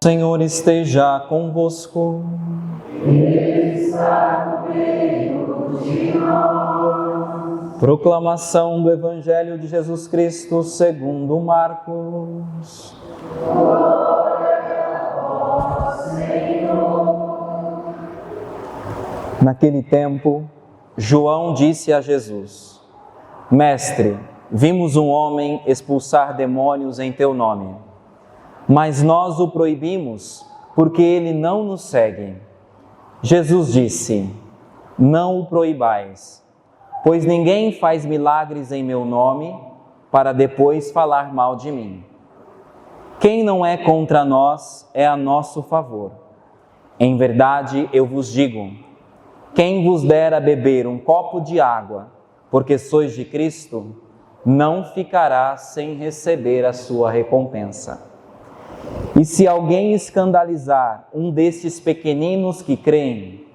O Senhor esteja convosco. Ele está no meio de nós. Proclamação do Evangelho de Jesus Cristo segundo Marcos. Glória a vós, Senhor. Naquele tempo, João disse a Jesus: Mestre, vimos um homem expulsar demônios em teu nome, mas nós o proibimos porque ele não nos segue. Jesus disse: Não o proibais, pois ninguém faz milagres em meu nome para depois falar mal de mim. Quem não é contra nós é a nosso favor. Em verdade, eu vos digo, quem vos der a beber um copo de água, porque sois de Cristo, não ficará sem receber a sua recompensa. E se alguém escandalizar um desses pequeninos que creem,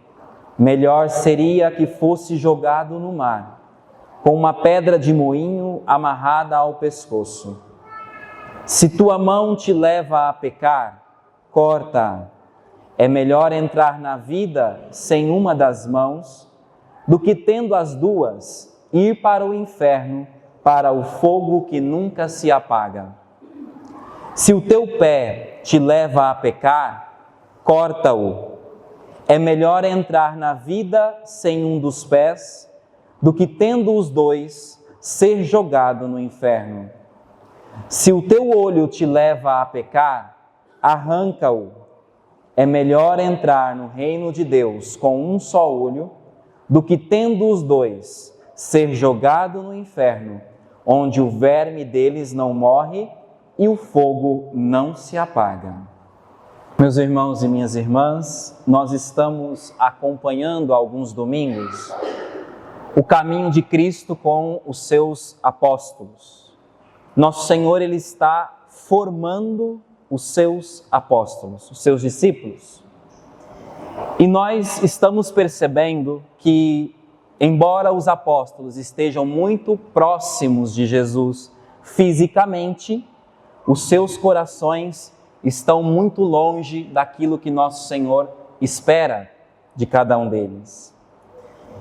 melhor seria que fosse jogado no mar, com uma pedra de moinho amarrada ao pescoço. Se tua mão te leva a pecar, corta-a. É melhor entrar na vida sem uma das mãos, do que tendo as duas, ir para o inferno, para o fogo que nunca se apaga. Se o teu pé te leva a pecar, corta-o. É melhor entrar na vida sem um dos pés, do que tendo os dois, ser jogado no inferno. Se o teu olho te leva a pecar, arranca-o. É melhor entrar no reino de Deus com um só olho, do que tendo os dois, ser jogado no inferno, onde o verme deles não morre e o fogo não se apaga. Meus irmãos e minhas irmãs, nós estamos acompanhando há alguns domingos o caminho de Cristo com os seus apóstolos. Nosso Senhor, Ele está formando os seus apóstolos, os seus discípulos. E nós estamos percebendo que, embora os apóstolos estejam muito próximos de Jesus fisicamente, os seus corações estão muito longe daquilo que nosso Senhor espera de cada um deles.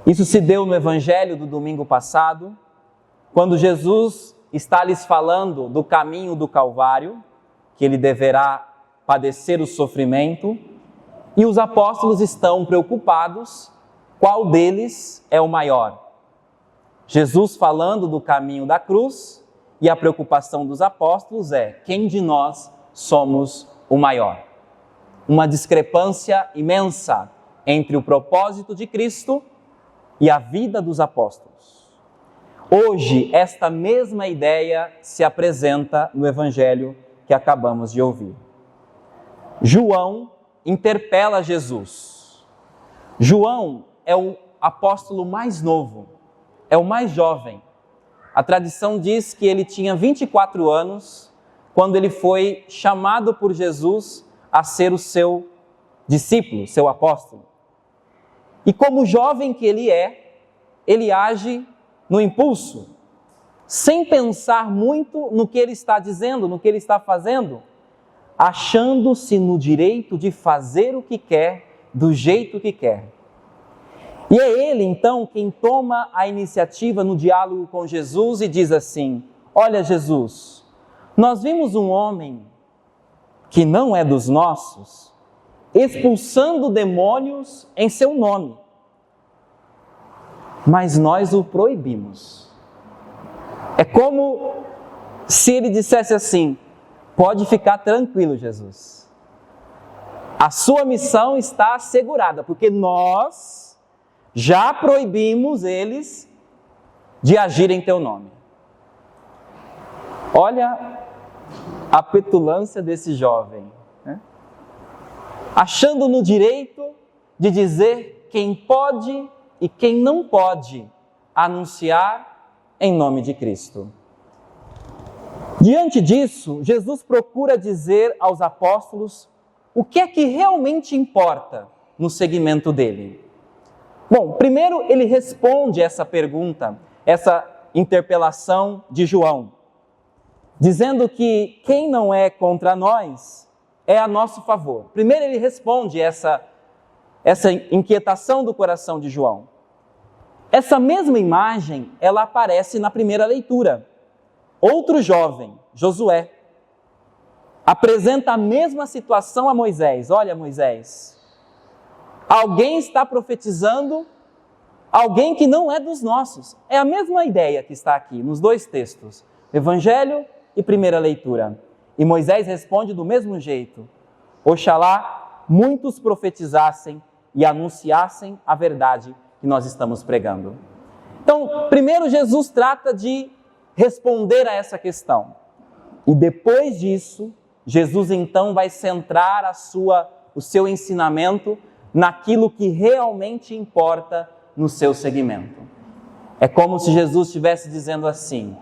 Isso se deu no Evangelho do domingo passado, quando Jesus está lhes falando do caminho do Calvário, que ele deverá padecer o sofrimento, e os apóstolos estão preocupados qual deles é o maior. Jesus falando do caminho da cruz, e a preocupação dos apóstolos é: quem de nós somos o maior? Uma discrepância imensa entre o propósito de Cristo e a vida dos apóstolos. Hoje, esta mesma ideia se apresenta no Evangelho que acabamos de ouvir. João interpela Jesus. João é o apóstolo mais novo, é o mais jovem. A tradição diz que ele tinha 24 anos quando ele foi chamado por Jesus a ser o seu discípulo, seu apóstolo. E como jovem que ele age no impulso, sem pensar muito no que ele está dizendo, no que ele está fazendo, achando-se no direito de fazer o que quer, do jeito que quer. E é ele, então, quem toma a iniciativa no diálogo com Jesus e diz assim: olha, Jesus, nós vimos um homem que não é dos nossos, expulsando demônios em seu nome, mas nós o proibimos. É como se ele dissesse assim: pode ficar tranquilo, Jesus. A sua missão está assegurada, porque nós já proibimos eles de agir em teu nome. Olha a petulância desse jovem, né? Achando no direito de dizer quem pode e quem não pode anunciar em nome de Cristo. Diante disso, Jesus procura dizer aos apóstolos o que é que realmente importa no seguimento dele. Bom, primeiro ele responde essa pergunta, essa interpelação de João, dizendo que quem não é contra nós é a nosso favor. Primeiro ele responde essa inquietação do coração de João. Essa mesma imagem, ela aparece na primeira leitura. Outro jovem, Josué, apresenta a mesma situação a Moisés. Olha, Moisés, alguém está profetizando, alguém que não é dos nossos. É a mesma ideia que está aqui, nos dois textos, Evangelho e primeira leitura. E Moisés responde do mesmo jeito: oxalá muitos profetizassem e anunciassem a verdade que nós estamos pregando. Então, primeiro Jesus trata de responder a essa questão. E depois disso, Jesus então vai centrar o seu ensinamento naquilo que realmente importa no seu segmento. É como se Jesus estivesse dizendo assim: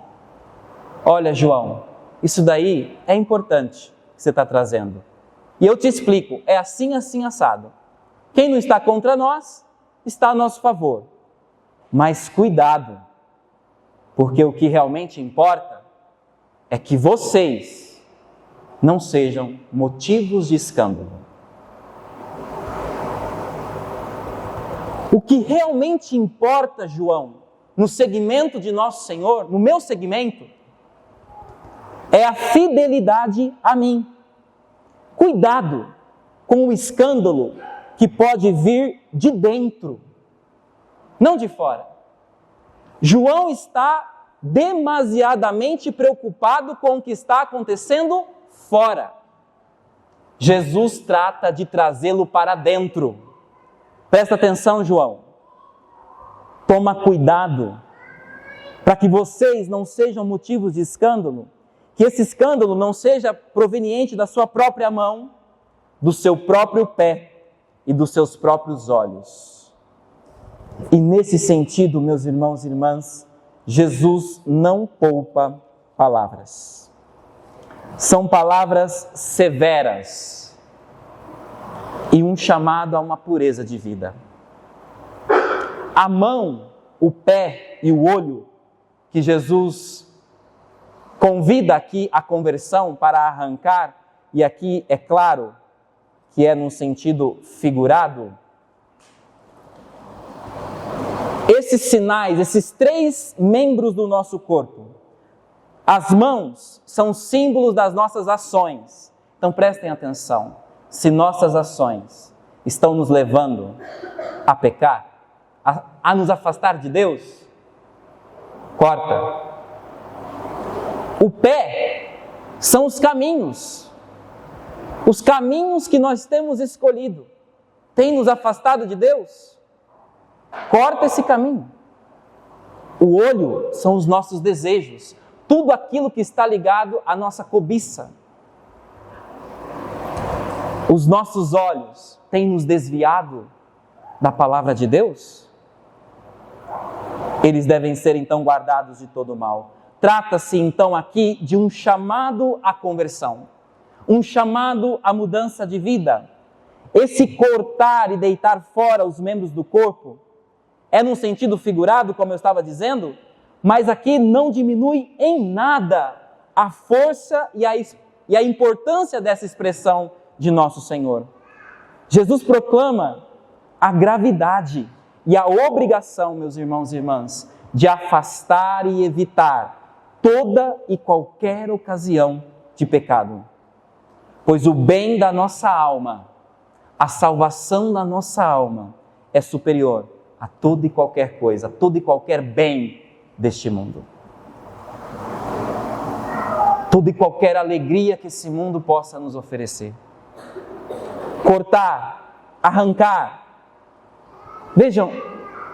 olha, João, isso daí é importante que você está trazendo. E eu te explico, é assim, assim, assado. Quem não está contra nós, está a nosso favor. Mas cuidado, porque o que realmente importa é que vocês não sejam motivos de escândalo. O que realmente importa, João, no segmento de nosso Senhor, no meu segmento, é a fidelidade a mim. Cuidado com o escândalo que pode vir de dentro, não de fora. João está demasiadamente preocupado com o que está acontecendo fora. Jesus trata de trazê-lo para dentro. Presta atenção, João. Toma cuidado para que vocês não sejam motivos de escândalo, que esse escândalo não seja proveniente da sua própria mão, do seu próprio pé e dos seus próprios olhos. E nesse sentido, meus irmãos e irmãs, Jesus não poupa palavras. São palavras severas e um chamado a uma pureza de vida. A mão, o pé e o olho que Jesus convida aqui a conversão para arrancar, e aqui é claro que é num sentido figurado, esses sinais, esses 3 membros do nosso corpo, as mãos são símbolos das nossas ações. Então prestem atenção, se nossas ações estão nos levando a pecar, a nos afastar de Deus, corta. O pé são os caminhos que nós temos escolhido, tem nos afastado de Deus, corta esse caminho. O olho são os nossos desejos, tudo aquilo que está ligado à nossa cobiça. Os nossos olhos têm nos desviado da palavra de Deus? Eles devem ser então guardados de todo mal. Trata-se então aqui de um chamado à conversão, um chamado à mudança de vida. Esse cortar e deitar fora os membros do corpo é num sentido figurado, como eu estava dizendo, mas aqui não diminui em nada a força e a importância dessa expressão de nosso Senhor. Jesus proclama a gravidade e a obrigação, meus irmãos e irmãs, de afastar e evitar toda e qualquer ocasião de pecado. Pois o bem da nossa alma, a salvação da nossa alma, é superior a toda e qualquer coisa, a todo e qualquer bem deste mundo. Toda e qualquer alegria que esse mundo possa nos oferecer. Cortar, arrancar. Vejam,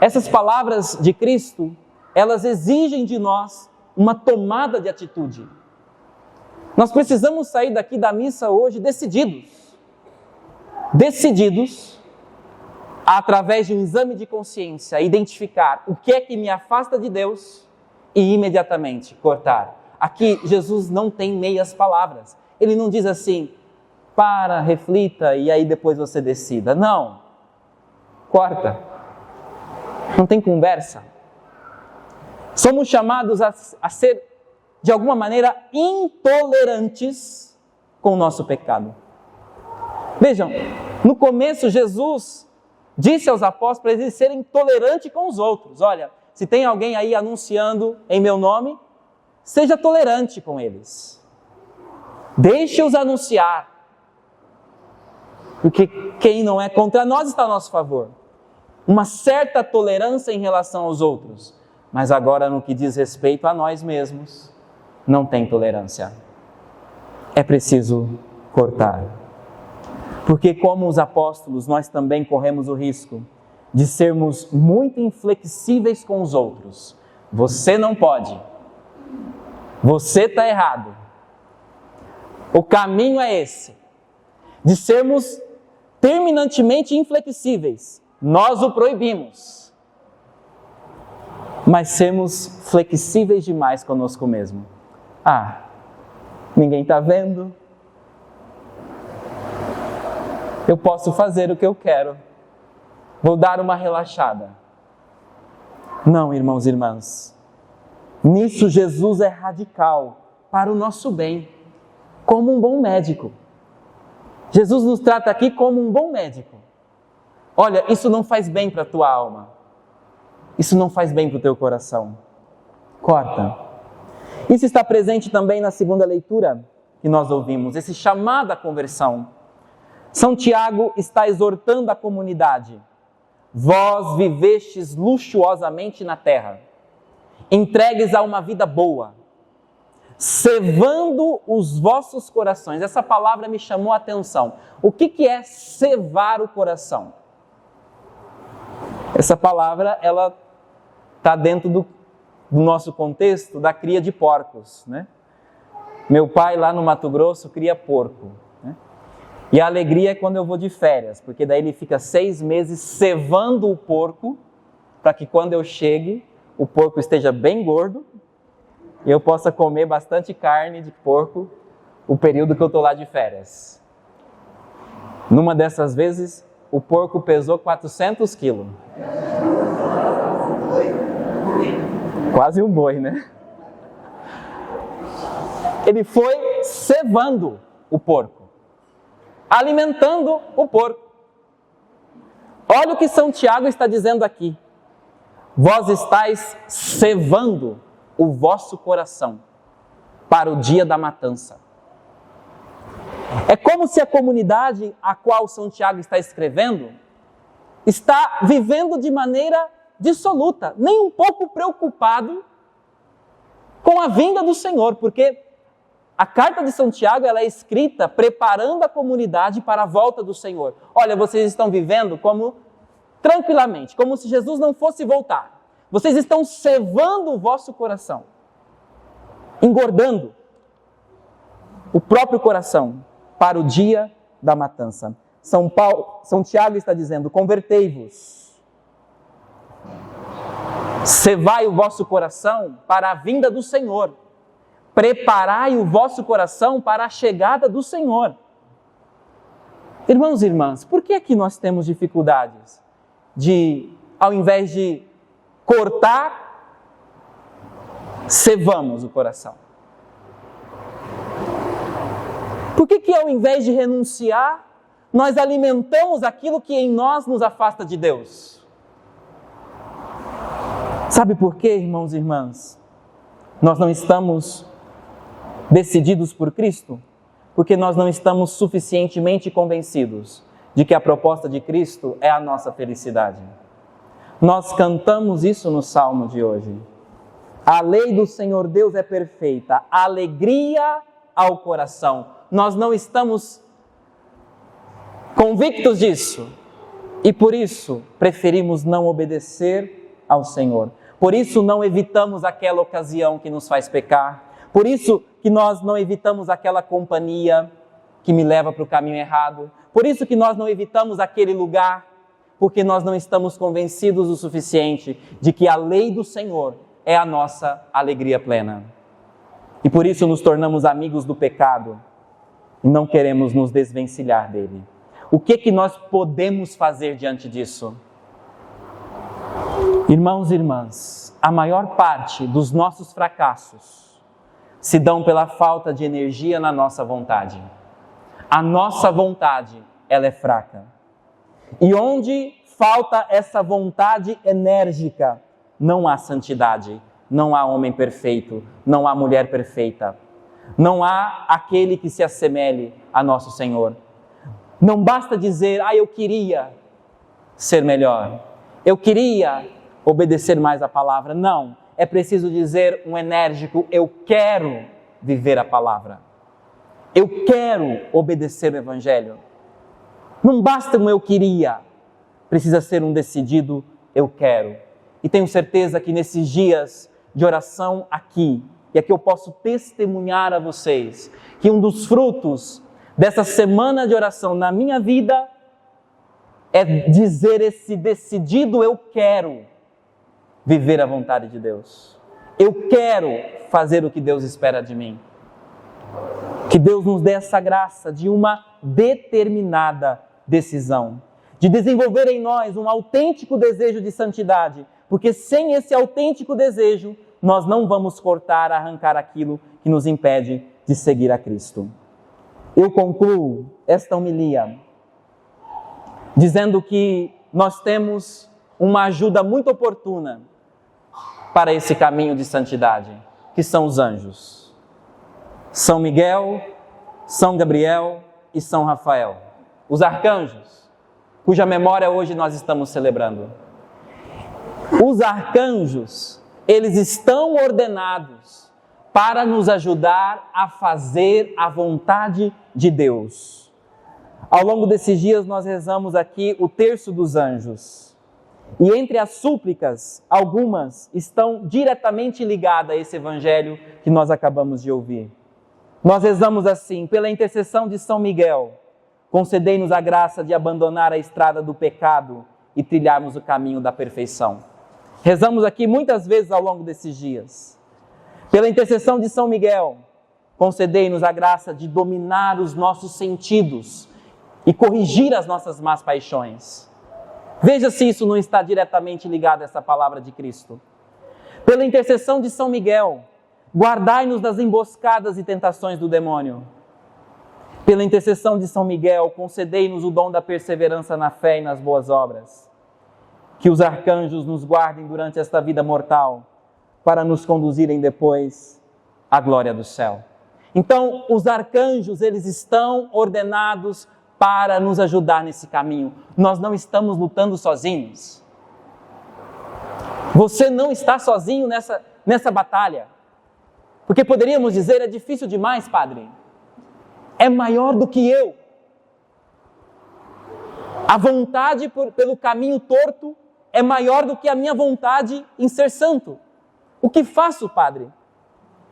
essas palavras de Cristo, elas exigem de nós uma tomada de atitude. Nós precisamos sair daqui da missa hoje decididos a, através de um exame de consciência, identificar o que é que me afasta de Deus e imediatamente cortar. Aqui Jesus não tem meias palavras. Ele não diz assim, para, reflita e aí depois você decida. Não, corta. Não tem conversa. Somos chamados a ser, de alguma maneira, intolerantes com o nosso pecado. Vejam, no começo Jesus disse aos apóstolos para eles serem tolerantes com os outros. Olha, se tem alguém aí anunciando em meu nome, seja tolerante com eles. Deixe-os anunciar. Porque quem não é contra nós está a nosso favor. Uma certa tolerância em relação aos outros. Mas agora no que diz respeito a nós mesmos, não tem tolerância. É preciso cortar. Porque como os apóstolos, nós também corremos o risco de sermos muito inflexíveis com os outros. Você não pode. Você está errado. O caminho é esse. De sermos terminantemente inflexíveis. Nós o proibimos. Mas sermos flexíveis demais conosco mesmo. Ninguém está vendo. Eu posso fazer o que eu quero. Vou dar uma relaxada. Não, irmãos e irmãs. Nisso Jesus é radical para o nosso bem, como um bom médico. Jesus nos trata aqui como um bom médico. Olha, isso não faz bem para a tua alma. Isso não faz bem para o teu coração. Corta. Isso está presente também na segunda leitura que nós ouvimos, esse chamado à conversão. São Tiago está exortando a comunidade. Vós vivestes luxuosamente na terra, entregues a uma vida boa, cevando os vossos corações. Essa palavra me chamou a atenção. O que é cevar o coração? Essa palavra, ela está dentro do nosso contexto da cria de porcos, né? Meu pai lá no Mato Grosso cria porco, né? E a alegria é quando eu vou de férias, porque daí ele fica 6 meses cevando o porco, para que quando eu chegue, o porco esteja bem gordo, e eu possa comer bastante carne de porco o período que eu estou lá de férias. Numa dessas vezes, o porco pesou 400 quilos. Quase um boi, né? Ele foi cevando o porco, alimentando o porco. Olha o que São Tiago está dizendo aqui. Vós estáis cevando o vosso coração para o dia da matança. É como se a comunidade a qual São Tiago está escrevendo está vivendo de maneira dissoluta, nem um pouco preocupado com a vinda do Senhor, porque a carta de São Tiago ela é escrita preparando a comunidade para a volta do Senhor. Olha, vocês estão vivendo como tranquilamente, como se Jesus não fosse voltar. Vocês estão cevando o vosso coração, engordando o próprio coração para o dia da matança. São Tiago está dizendo, convertei-vos. Cevai o vosso coração para a vinda do Senhor. Preparai o vosso coração para a chegada do Senhor. Irmãos e irmãs, por que é que nós temos dificuldades de, ao invés de cortar, cevamos o coração? Por que ao invés de renunciar, nós alimentamos aquilo que em nós nos afasta de Deus? Sabe por quê, irmãos e irmãs? Nós não estamos decididos por Cristo? Porque nós não estamos suficientemente convencidos de que a proposta de Cristo é a nossa felicidade. Nós cantamos isso no Salmo de hoje. A lei do Senhor Deus é perfeita, alegria ao coração. Nós não estamos convictos disso e por isso preferimos não obedecer ao Senhor. Por isso não evitamos aquela ocasião que nos faz pecar. Por isso que nós não evitamos aquela companhia que me leva para o caminho errado. Por isso que nós não evitamos aquele lugar, porque nós não estamos convencidos o suficiente de que a lei do Senhor é a nossa alegria plena. E por isso nos tornamos amigos do pecado e não queremos nos desvencilhar dele. O que nós podemos fazer diante disso? Irmãos e irmãs, a maior parte dos nossos fracassos se dão pela falta de energia na nossa vontade. A nossa vontade, ela é fraca. E onde falta essa vontade enérgica, não há santidade, não há homem perfeito, não há mulher perfeita, não há aquele que se assemelhe a nosso Senhor. Não basta dizer, eu queria ser melhor, eu queria obedecer mais a palavra. Não, é preciso dizer um enérgico, eu quero viver a palavra. Eu quero obedecer o Evangelho. Não basta um eu queria, precisa ser um decidido eu quero. E tenho certeza que nesses dias de oração aqui, e aqui eu posso testemunhar a vocês, que um dos frutos dessa semana de oração na minha vida é dizer esse decidido eu quero viver a vontade de Deus. Eu quero fazer o que Deus espera de mim. Que Deus nos dê essa graça de uma determinada decisão, de desenvolver em nós um autêntico desejo de santidade, porque sem esse autêntico desejo, nós não vamos arrancar aquilo que nos impede de seguir a Cristo. Eu concluo esta homilia dizendo que nós temos uma ajuda muito oportuna para esse caminho de santidade, que são os anjos. São Miguel, São Gabriel e São Rafael. Os arcanjos, cuja memória hoje nós estamos celebrando. Os arcanjos, eles estão ordenados para nos ajudar a fazer a vontade de Deus. Ao longo desses dias nós rezamos aqui o terço dos anjos. E entre as súplicas, algumas estão diretamente ligadas a esse evangelho que nós acabamos de ouvir. Nós rezamos assim: pela intercessão de São Miguel, concedei-nos a graça de abandonar a estrada do pecado e trilharmos o caminho da perfeição. Rezamos aqui muitas vezes ao longo desses dias. Pela intercessão de São Miguel, concedei-nos a graça de dominar os nossos sentidos e corrigir as nossas más paixões. Veja se isso não está diretamente ligado a essa palavra de Cristo. Pela intercessão de São Miguel, guardai-nos das emboscadas e tentações do demônio. Pela intercessão de São Miguel, concedei-nos o dom da perseverança na fé e nas boas obras. Que os arcanjos nos guardem durante esta vida mortal, para nos conduzirem depois à glória do céu. Então, os arcanjos, eles estão ordenados para nos ajudar nesse caminho. Nós não estamos lutando sozinhos. Você não está sozinho nessa batalha. Porque poderíamos dizer, é difícil demais, padre. É maior do que eu. A vontade pelo caminho torto é maior do que a minha vontade em ser santo. O que faço, padre?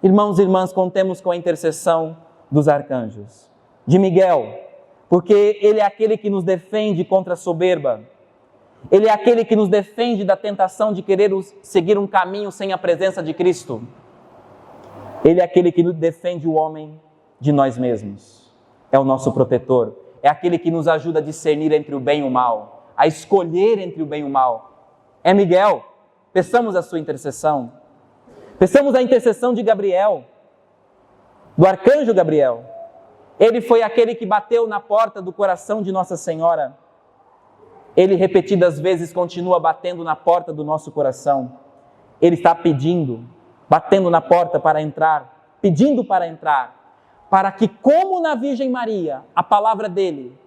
Irmãos e irmãs, contemos com a intercessão dos arcanjos. De Miguel, porque ele é aquele que nos defende contra a soberba. Ele é aquele que nos defende da tentação de querer seguir um caminho sem a presença de Cristo. Ele é aquele que nos defende o homem de nós mesmos. É o nosso protetor. É aquele que nos ajuda a discernir entre o bem e o mal, a escolher entre o bem e o mal. É Miguel. Peçamos a sua intercessão. Peçamos a intercessão de Gabriel, do arcanjo Gabriel. Ele foi aquele que bateu na porta do coração de Nossa Senhora. Ele repetidas vezes continua batendo na porta do nosso coração. Ele está pedindo, batendo na porta para entrar, pedindo para entrar, para que, como na Virgem Maria, a palavra dele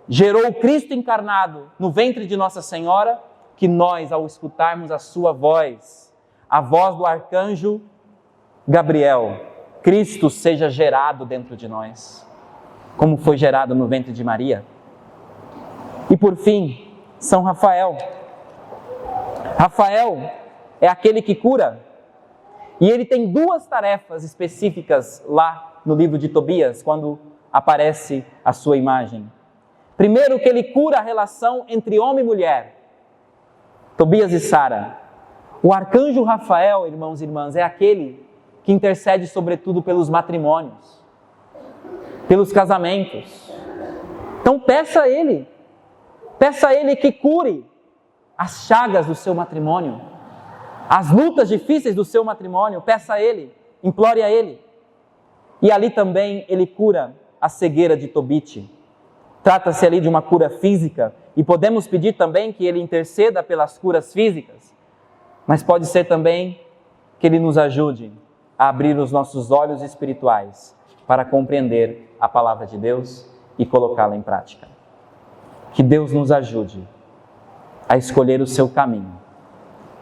gerou o Cristo encarnado no ventre de Nossa Senhora, que nós, ao escutarmos a sua voz, a voz do arcanjo Gabriel, Cristo seja gerado dentro de nós, como foi gerado no ventre de Maria. E por fim, São Rafael. Rafael é aquele que cura, e ele tem duas tarefas específicas lá no livro de Tobias, quando aparece a sua imagem. Primeiro, que ele cura a relação entre homem e mulher, Tobias e Sara. O arcanjo Rafael, irmãos e irmãs, é aquele que intercede sobretudo pelos matrimônios, pelos casamentos. Então peça a ele que cure as chagas do seu matrimônio, as lutas difíceis do seu matrimônio. Peça a ele, implore a ele. E ali também ele cura a cegueira de Tobite. Trata-se ali de uma cura física e podemos pedir também que Ele interceda pelas curas físicas, mas pode ser também que Ele nos ajude a abrir os nossos olhos espirituais para compreender a palavra de Deus e colocá-la em prática. Que Deus nos ajude a escolher o seu caminho.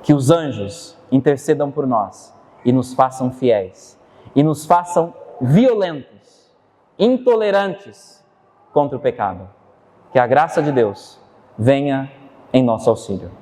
Que os anjos intercedam por nós e nos façam fiéis e nos façam violentos, intolerantes contra o pecado. Que a graça de Deus venha em nosso auxílio.